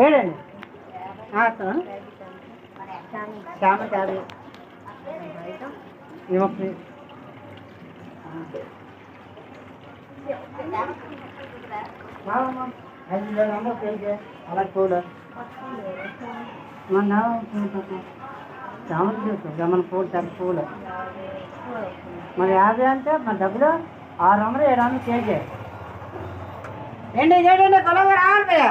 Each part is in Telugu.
ఏడండి చామంతి అది ఇవ్వండి అలా పూలు మన చామంతి చూస్తుంది మన పూలు పెద్ద పూలు మరి 50 అంటే మన డబ్బులు 600 700 కేజీ ఏంటి చేయడండి కొలవ రావాలి కదా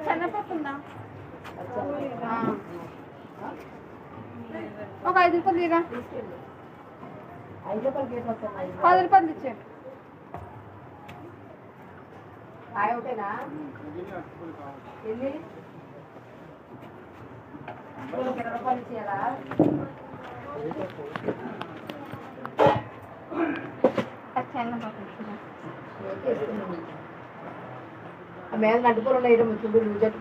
చెన్నపప్పుందా ఒక 5 రూపాయలు తీరా 5 రూపాయలు కేసు వస్తాయి 10 రూపాయలు ఇచ్చే ఒకటేనా ఎన్ని 20 రూపాయలు ఇచ్చేయాలా చెన్నపప్పు మీద నడుపులు ఉన్నాయి జట్టు